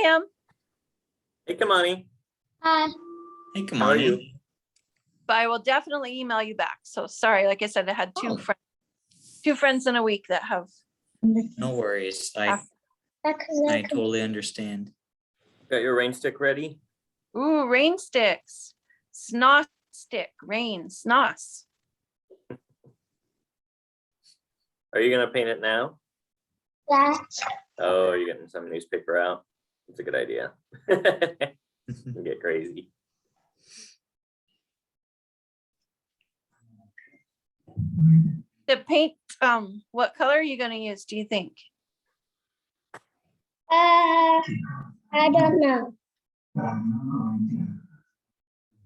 Em. Hey, Kamani. Hi. Hey, come How are on. you? But I will definitely email you back. So sorry, like I said, I had two friends in a week that have. No worries. I totally understand. Got your rain stick ready? Ooh, rain sticks. Snos stick, rain, snos. Are you gonna paint it now? Yeah. Oh, you're getting some newspaper out. That's a good idea. Get crazy. The paint, what color are you gonna use, do you think? I don't know.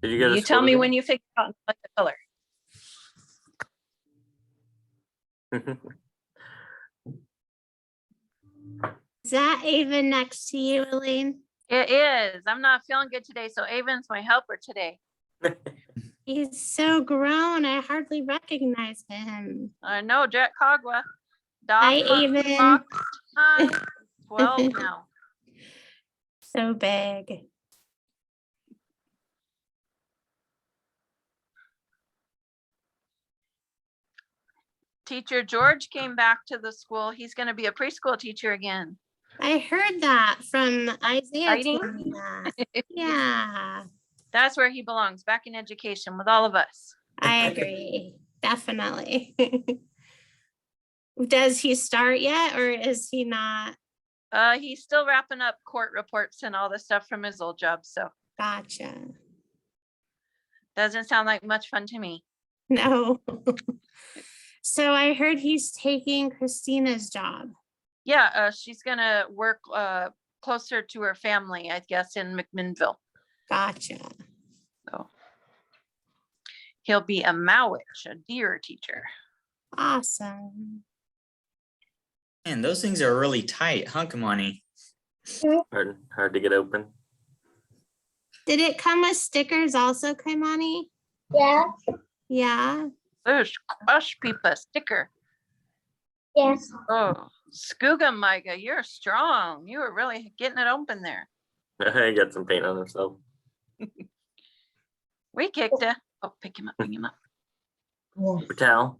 Did you go to You school tell me today? when you figure out what the color. Is that Ava next to you, Elaine? It is. I'm not feeling good today, so Avon's my helper today. He's so grown, I hardly recognize him. I know, Jet Cogwa. Hi, Avon. 12 now. So big. Teacher George came back to the school. He's going to be a preschool teacher again. I heard that from Isaiah. Exciting. Told me that. Yeah, That's where he belongs, back in education with all of us. I agree. Definitely. Does he start yet or is he not? He's still wrapping up court reports and all the stuff from his old job, so Gotcha. doesn't sound like much fun to me. No. So I heard he's taking Christina's job. Yeah, she's gonna work closer to her family, I guess, in McMinnville. Gotcha. So he'll be a Mowich, a deer teacher. Awesome. Man, those things are really tight, huh, Kamani? Hard to get open. Did it come with stickers also, Kaimani? Yeah. Yeah. There's Crush Peepa sticker. Yes. Oh, Skooga Micah, you're strong. You were really getting it open there. He got some paint on himself. We kicked it. Oh, pick him up, pick him up. Patel.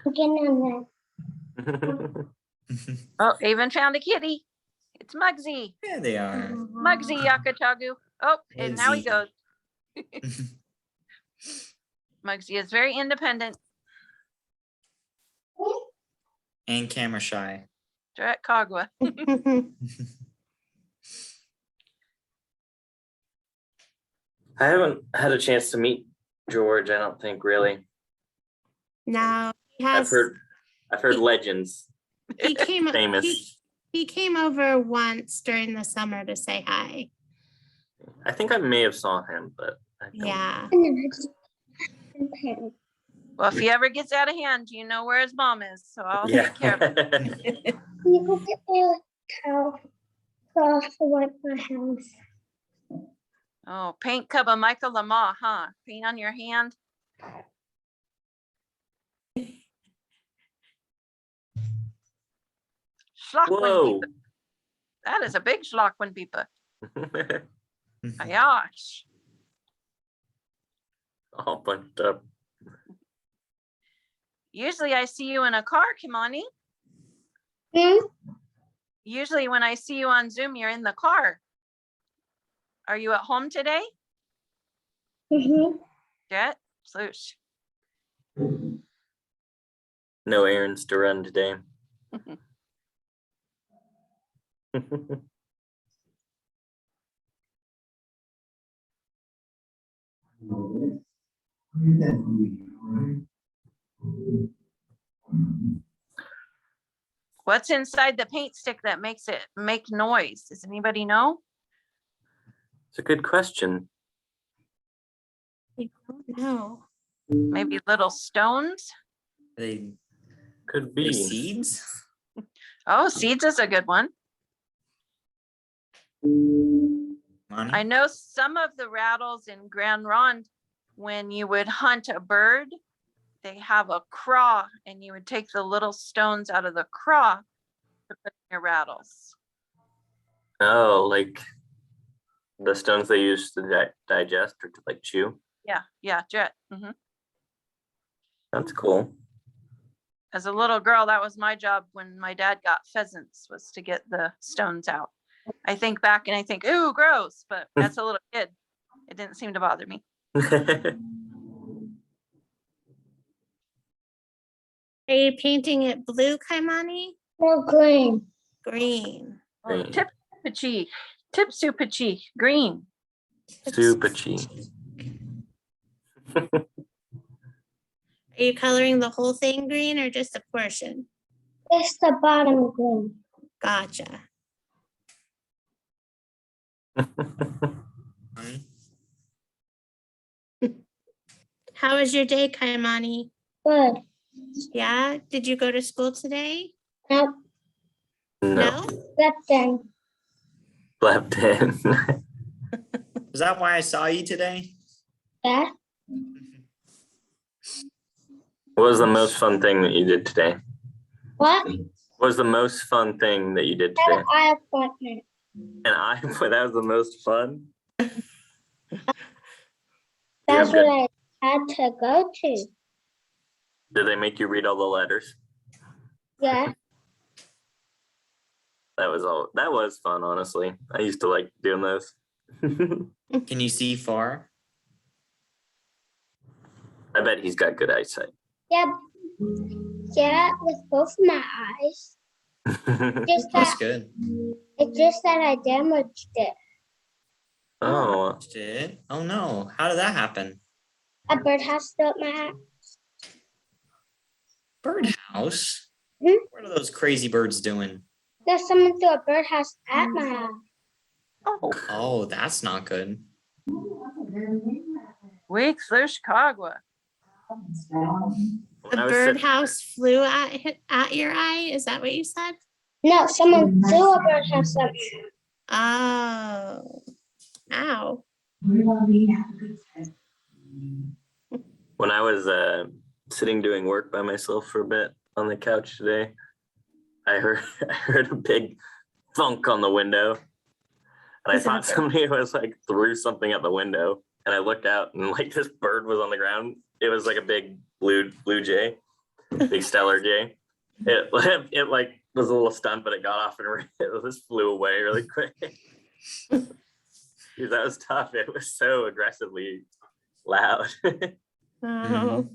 Again on that. Oh, Avon found a kitty. It's Muggsy. Yeah, they are. Muggsy Yakatagu. Oh, and now he Muggsy. goes. Muggsy is very independent. And camera shy. Drat Kagwa. I haven't had a chance to meet George, I don't think, really. No, he I've has. heard legends. He came. Famous. He came over once during the summer to say hi. I think I may have saw him, but I don't. Yeah. Well, if he ever gets out of hand, you know where his mom is. So I'll take care of it. You go get the towel to wipe my hands. Oh, paint Cubba Michael Lamar, huh? Paint on your hand. Whoa. That is a big Schlachwin Peepa. Gosh. All bunched up. Usually I see you in a car, Kimani. Usually when I see you on Zoom, you're in the car. Are you at home today? Jet? Sloosh. No errands to run today. What's inside the paint stick that makes it make noise? Does anybody know? It's a good question. I don't know. Maybe little stones? They Could they be. seeds? Oh, seeds is a good one. Money? I know some of the rattles in Grand Ronde, when you would hunt a bird, they have a craw and you would take the little stones out of the craw to put in your rattles. Oh, like the stones they use to digest or to like chew. Yeah, jet. That's cool. As a little girl, that was my job when my dad got pheasants, was to get the stones out. I think back and I think, ooh, gross, but as a little kid, it didn't seem to bother me. Are you painting it blue, Kaimani? No green. Green. Oh, Green. Tipsupachi, green. Super cheap. Are you coloring the whole thing green or just a portion? It's the bottom green. Gotcha. How was your day, Kaimani? Good. Yeah, did you go to school today? Nope. No, Left in. slept in. Is that why I saw you today? Yeah. What was the most fun thing that you did today? What? What was the most fun thing that you did Had today? an eye appointment. And that was the most fun. That's good- what I had to go to. Did they make you read all the letters? Yeah. That was fun, honestly. I used to like doing those. Can you see far? I bet he's got good eyesight. Yeah. Yeah, with both of my eyes. Just That's that good. it's just that I damaged it. Oh, Did? Oh no, how did that happen? A bird has stopped my eye. Birdhouse? Hmm? What are those crazy birds doing? There's someone threw a birdhouse at my eye. Oh, Oh, that's not good. weeks through Chicago. when A I was sitting- birdhouse flew at your eye? Is that what you said? No, someone threw a birdhouse at me. Oh, ow. when I was sitting doing work by myself for a bit on the couch today, I heard a big thunk on the window. And I Is it a thought bird? somebody was like threw something at the window. And I looked out and like this bird was on the ground. It was like a big blue jay, big stellar jay. It like was a little stunned, but it got off and it just flew away really quick. Dude, that was tough. It was so aggressively loud. Oh,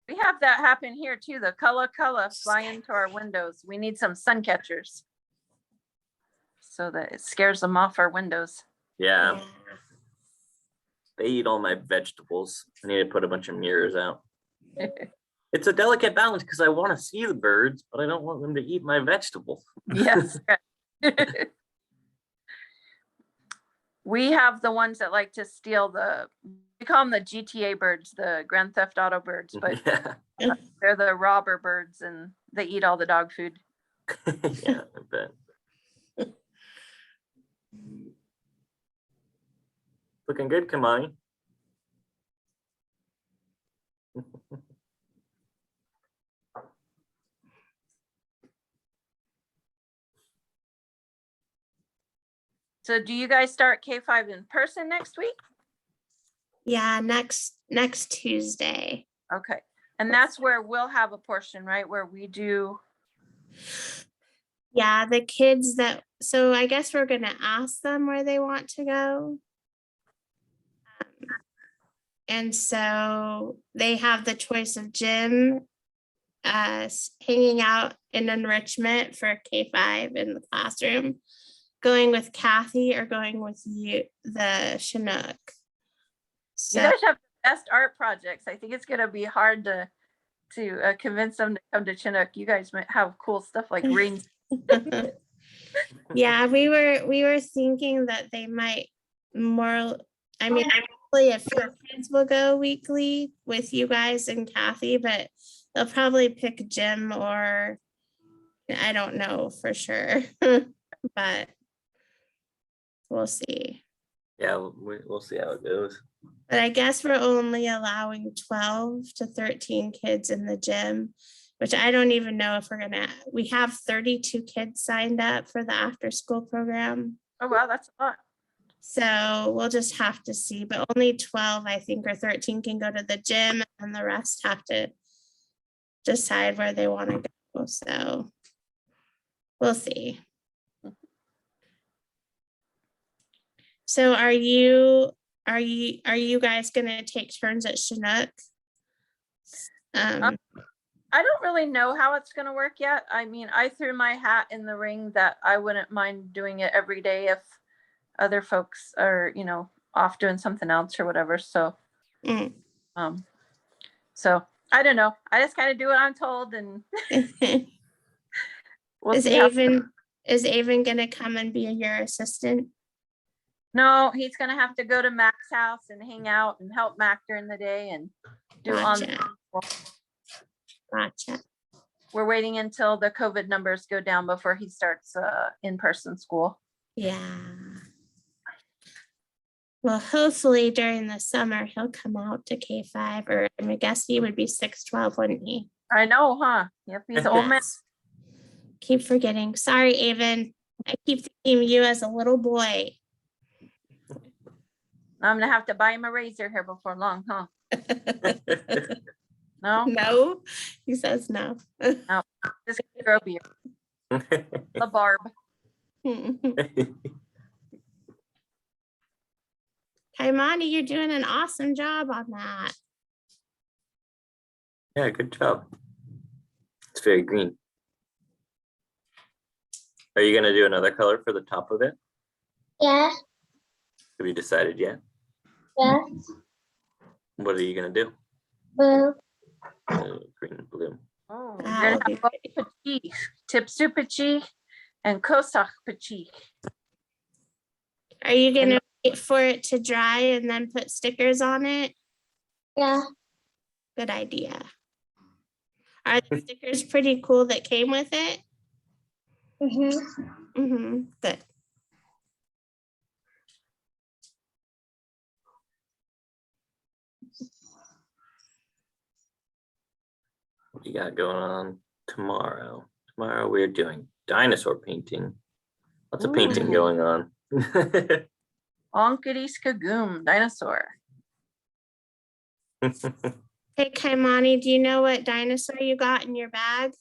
We have that happen here too. The color fly into our windows. We need some sun catchers so that it scares them off our windows. Yeah, they eat all my vegetables. I need to put a bunch of mirrors out. It's a delicate balance because I want to see the birds, but I don't want them to eat my vegetables. Yes. We have the ones that like to steal we call them the GTA birds, the Grand Theft Auto birds, but Yeah, they're the robber birds and they eat all the dog food. yeah, I bet. Looking good, Kamani. So do you guys start K-5 in person next week? yeah, next Tuesday. Okay. And that's where we'll have a portion, right? Where we do, Yeah, the kids so I guess we're gonna ask them where they want to go. And so they have the choice of gym, hanging out in enrichment for K-5 in the classroom, going with Kathy or going with you, the Chinook. you So guys have the best art projects. I think it's gonna be hard to convince them to come to Chinook. You guys might have cool stuff like rings. yeah, we were thinking that they might more, I mean, probably a few kids will go weekly with you guys and Kathy, but they'll probably pick Jim or I don't know for sure, but we'll see. Yeah, we'll see how it goes. But I guess we're only allowing 12 to 13 kids in the gym which I don't even know if we have 32 kids signed up for the after school program. Oh, wow, that's a lot. So we'll just have to see, but only 12, I think, or 13 can go to the gym, and the rest have to decide where they want to go. So we'll see. So are you guys gonna take turns at Chinook? I don't really know how it's going to work yet. I mean, I threw my hat in the ring that I wouldn't mind doing it every day if other folks are, off doing something else or whatever. So, Mm. so I don't know. I just kind of do what I'm told, and we'll Is see how. Avon gonna come and be your assistant? No, he's going to have to go to Mac's house and hang out and help Mac during the day and do Gotcha. Gotcha. We're waiting until the COVID numbers go down before he starts in-person school. Yeah. Well, hopefully during the summer he'll come out to K-5, or I guess he would be 6'12", wouldn't he? I know, huh? Yep, he's old man. Yes. Keep forgetting. Sorry, Avon. I keep thinking of you as a little boy. I'm gonna have to buy him a razor here before long, huh? No, No, he says no. no, just grow beard. The barb. Kaimani, you're doing an awesome job on that. Yeah, good job. It's very green. Are you gonna do another color for the top of it? Yeah. Have you decided yet? Yeah. What are you gonna do? Blue. Green and blue. Oh, That you're would gonna be have Pachi, Tipsu Pachi, and Kosach Pachi. Are you gonna wait for it to dry and then put stickers on it? Yeah. Good idea. Are the stickers pretty cool that came with it? Good. What you got going on tomorrow? Tomorrow we're doing dinosaur painting. Lots of painting Ooh. going on. Onkity Skagoom, dinosaur. Hey, Kaimani, do you know what dinosaur you got in your bag?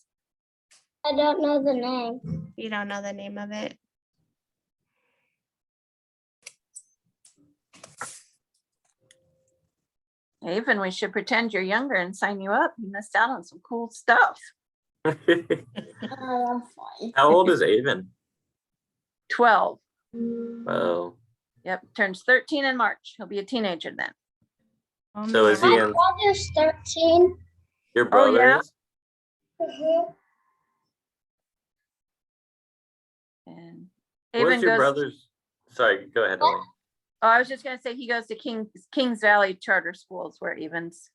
I don't know the name. You don't know the name of it. Even we should pretend you're younger and sign you up. You missed out on some cool stuff. Oh, I'm fine. How old is Avon? 12. Oh, Yep, turns 13 in March. He'll be a teenager then. so is he My in brother's 13. your Oh, yeah? brothers? And Where's Avon your goes. brothers? Sorry, go ahead, Elaine. Oh, I was just gonna say he goes to Kings Valley Charter Schools where Avon's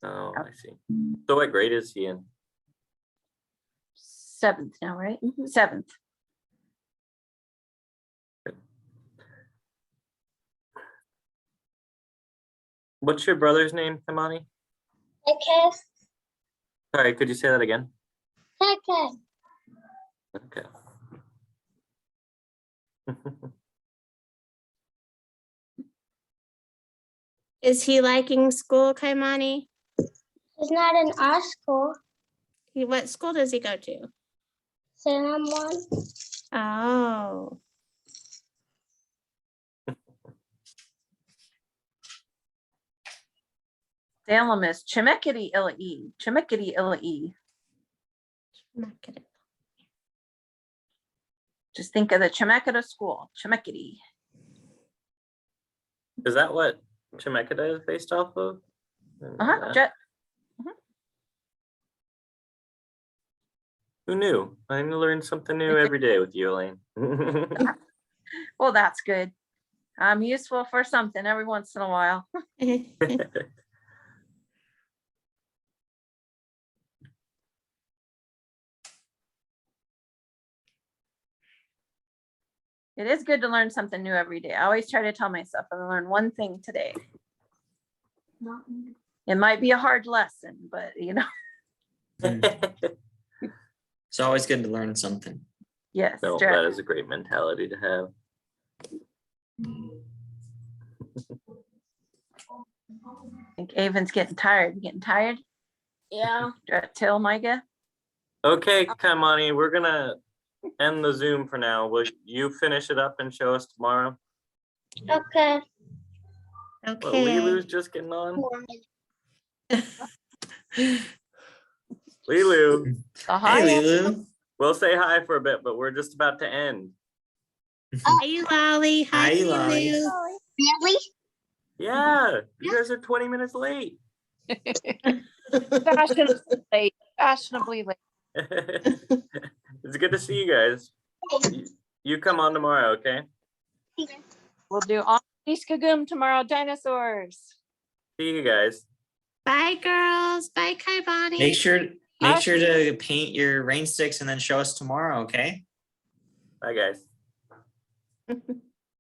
Oh, I see. So what grade is he in? 7th now, right? 7th. What's your brother's name, Kamani? Okay. Sorry, could you say that again? Okay. Okay. Is he liking school, Kaimani? He's not in our school. What school does he go to? Salem one. Oh. Salem is Chemekety Illa-E. Chemekety Illa-E. Just think of the Chemeketa school. Chemekety. Is that what Chemeketa is based off of? Jet. Who knew? I learn something new every day with you, Elaine. Well, that's good. I'm useful for something every once in a while. It is good to learn something new every day. I always try to tell myself I'm gonna learn one thing today. It might be a hard lesson, but It's always good to learn something. Yes, No, Jared. that is a great mentality to have. I think Avon's getting tired. You getting tired? Yeah. Tell Micah. Okay, Kaimani, we're gonna end the Zoom for now. Will you finish it up and show us tomorrow? Okay. Well, Okay. Lilu's just getting on. Lilu, Hey, Lilu. we'll say hi for a bit, but we're just about to end. Hi, Lolly. Hi, Hi, Lolly. Lulu. Really? Yeah, you guys are 20 minutes late. Fashionably late. Fashionably late. It's good to see you guys. You come on tomorrow, okay? We'll do on Iskagum tomorrow. Dinosaurs. See you guys. Bye, girls. Bye, Kai Bonnie. Make sure to paint your rain sticks and then show us tomorrow, okay? Bye, guys.